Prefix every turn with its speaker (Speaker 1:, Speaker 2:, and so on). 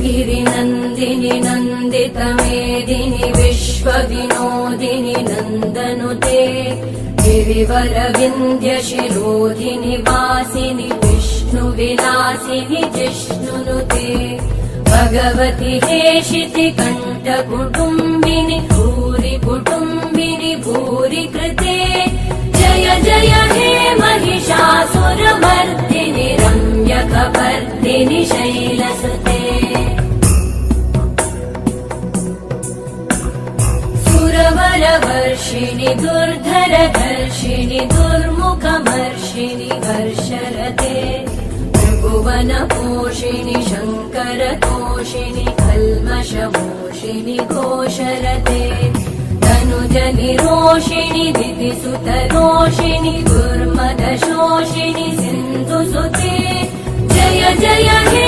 Speaker 1: गिरिनन्दिनि नन्दितमेदिनि विश्वविनोदिनि नन्दनुते गिरिवरविन्द्यशिरोधिनि वासिनि विष्णुविलासिनि जिष्णुनुते भगवति हेशिति कण्ठकुटुम्बिनि भूरि कुटुम्बिनि भूरि कृते जय जय हे महिषासुरमर्दिनि रम्यकपर्दिनि शैलसुते सुरवरवर्षिणि दुर्धरधर्षिणि दुर्मुखमर्षिणि हर्षरते त्रिभुवनपोषिणि शङ्करतोषिणि कल्मषमोषिणि घोषरते तनुजनिरोषिणि दितिसुतरोषिणि दुर्मदशोषिणि सिन्धुसुते जय जय हे